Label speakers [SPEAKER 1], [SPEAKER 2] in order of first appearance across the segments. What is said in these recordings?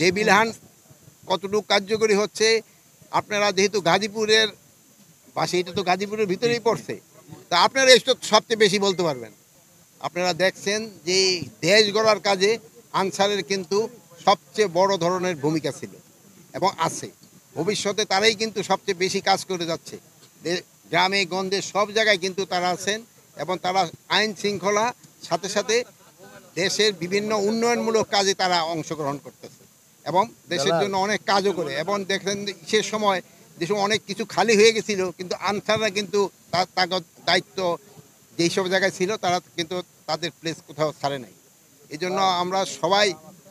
[SPEAKER 1] Devil hunt কতটুকু কার্যকরী হচ্ছে আপনারা যেহেতু গাজীপুরের পাশে, এটা তো গাজীপুরের ভিতরেই পড়ছে, তা আপনারা এসব সবচেয়ে বেশি বলতে পারবেন। আপনারা দেখছেন যে দেশ গড়ার কাজে আনসারের কিন্তু সবচেয়ে বড় ধরনের ভূমিকা ছিল এবং আছে। ভবিষ্যতে তারাই কিন্তু সবচেয়ে বেশি কাজ করে যাচ্ছে। গ্রামে গঞ্জে সব জায়গায় কিন্তু তারা আছেন এবং তারা আইন শৃঙ্খলা সাথে সাথে দেশের বিভিন্ন উন্নয়নমূলক কাজে তারা অংশগ্রহণ করতেছে এবং দেশের জন্য অনেক কাজও করে। এবং দেখেন সে সময় যেসব অনেক কিছু খালি হয়ে গেছিল, কিন্তু আনসাররা কিন্তু তার দায়িত্ব যেই সব জায়গায় ছিল তারা কিন্তু তাদের প্লেস কোথাও ছাড়ে নাই। এই জন্য আমরা সবাই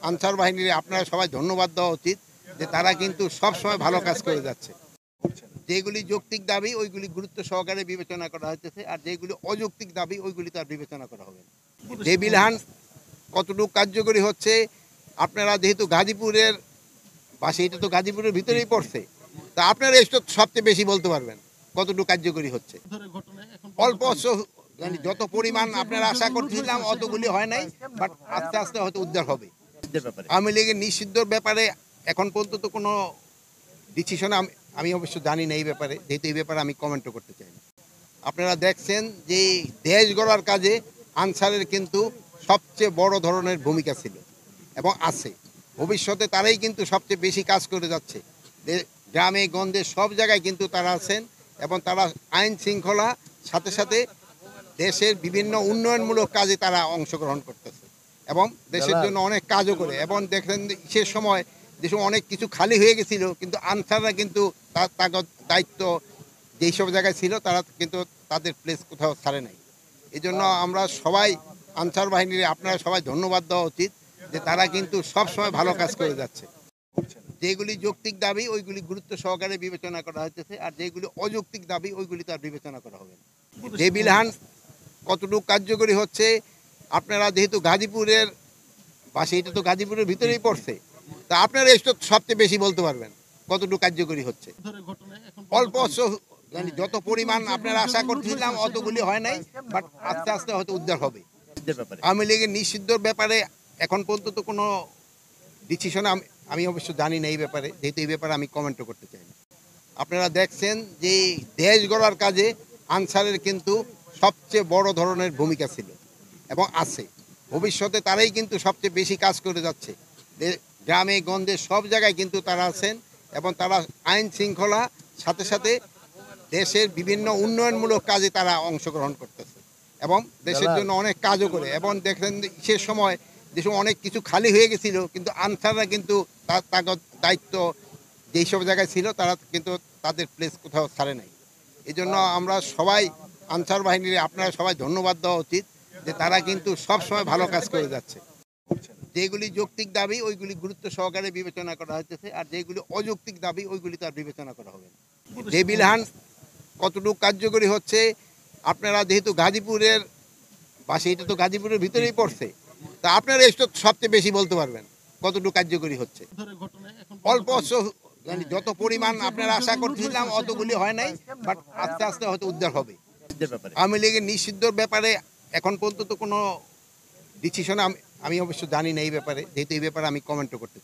[SPEAKER 1] আনসার বাহিনীর আপনারা সবাই ধন্যবাদ দেওয়া উচিত যে তারা কিন্তু সব সময় ভালো কাজ করে যাচ্ছে। যেগুলি যৌক্তিক দাবি ওইগুলি গুরুত্ব সহকারে বিবেচনা করা হচ্ছে, আর যেগুলি অযৌক্তিক দাবি ওইগুলি তার বিবেচনা করা হবে না। ডেভিল হান্ট কতটুকু কার্যকরী হচ্ছে আপনারা যেহেতু গাজীপুরের পাশে, এটা তো গাজীপুরের ভিতরেই পড়ছে, তা আপনারা এসব সবচেয়ে বেশি বলতে পারবেন কতটুকু কার্যকরী হচ্ছে। অল্প মানে যত পরিমাণ আপনারা আশা করছিলাম অতগুলি হয় নাই, বাট আস্তে আস্তে হয়তো উদ্ধার হবে। আওয়ামী লীগের নিষিদ্ধর ব্যাপারে এখন পর্যন্ত কোনো ডিসিশন আমি অবশ্য জানি না এই ব্যাপারে, যেহেতু এই ব্যাপারে আমি কমেন্টও করতে চাই না। আপনারা দেখছেন যে দেশ গড়ার কাজে আনসারের কিন্তু সবচেয়ে বড় ধরনের ভূমিকা ছিল এবং আছে। ভবিষ্যতে তারাই কিন্তু সবচেয়ে বেশি কাজ করে যাচ্ছে। গ্রামে গঞ্জে সব জায়গায় কিন্তু তারা আছেন এবং তারা আইন শৃঙ্খলা সাথে সাথে দেশের বিভিন্ন উন্নয়নমূলক কাজে তারা অংশগ্রহণ করতেছে এবং দেশের জন্য অনেক কাজও করে। এবং দেখেন সে সময় যেসব অনেক কিছু খালি হয়ে গেছিল, কিন্তু আনসাররা কিন্তু তার দায়িত্ব যেই সব জায়গায় ছিল তারা কিন্তু তাদের প্লেস কোথাও ছাড়ে নাই। এই জন্য আমরা সবাই আনসার বাহিনীর আপনারা সবাই ধন্যবাদ দেওয়া উচিত যে তারা কিন্তু সব সময় ভালো কাজ করে যাচ্ছে। যেগুলি যৌক্তিক দাবি ওইগুলি গুরুত্ব সহকারে বিবেচনা করা হচ্ছে, আর যেগুলি অযৌক্তিক দাবি ওইগুলি তার বিবেচনা করা হবে না। ডেভিল হান্ট কতটুকু কার্যকরী হচ্ছে আপনারা যেহেতু গাজীপুরের পাশে, এটা তো গাজীপুরের ভিতরেই পড়ছে, তা আপনারা এসব সবচেয়ে বেশি বলতে পারবেন কতটুকু কার্যকরী হচ্ছে। অল্প মানে যত পরিমাণ আপনারা আশা করছিলাম অতগুলি হয় নাই, বাট আস্তে আস্তে হয়তো উদ্ধার হবে। আওয়ামী লীগের নিষিদ্ধর ব্যাপারে এখন পর্যন্ত কোনো ডিসিশন আমি অবশ্য জানি না এই ব্যাপারে, যেহেতু এই ব্যাপারে আমি কমেন্টও করতে চাই না। আপনারা দেখছেন যে দেশ গড়ার কাজে আনসারের কিন্তু সবচেয়ে বড় ধরনের ভূমিকা ছিল এবং আছে। ভবিষ্যতে তারাই কিন্তু সবচেয়ে বেশি কাজ করে যাচ্ছে। গ্রামে গঞ্জে সব জায়গায় কিন্তু তারা আছেন এবং তারা আইন শৃঙ্খলা সাথে সাথে দেশের বিভিন্ন উন্নয়নমূলক কাজে তারা অংশগ্রহণ করতেছে এবং দেশের জন্য অনেক কাজও করে। এবং দেখেন সে সময় যেসব অনেক কিছু খালি হয়ে গেছিল, কিন্তু আনসাররা কিন্তু তার দায়িত্ব যেই সব জায়গায় ছিল তারা কিন্তু তাদের প্লেস কোথাও ছাড়ে নাই। এই জন্য আমরা সবাই আনসার বাহিনীর আপনারা সবাই ধন্যবাদ দেওয়া উচিত যে তারা কিন্তু সব সময় ভালো কাজ করে যাচ্ছে। যেগুলি যৌক্তিক দাবি ওইগুলি গুরুত্ব সহকারে বিবেচনা করা হচ্ছে, আর যেগুলি অযৌক্তিক দাবি ওইগুলি তার বিবেচনা করা হবে না। ডেভিল হান্ট কতটুকু কার্যকরী হচ্ছে আপনারা যেহেতু গাজীপুরের পাশে, এটা তো গাজীপুরের ভিতরেই পড়ছে, তা আপনারা এসব সবচেয়ে বেশি বলতে পারবেন কতটুকু কার্যকরী হচ্ছে। অল্প মানে যত পরিমাণ আপনারা আশা করছিলাম অতগুলি হয় নাই, বাট আস্তে আস্তে হয়তো উদ্ধার হবে। আওয়ামী লীগের নিষিদ্ধর ব্যাপারে এখন পর্যন্ত কোনো ডিসিশন আমি অবশ্য জানি না এই ব্যাপারে, যেহেতু এই ব্যাপারে আমি কমেন্টও করতে চাই।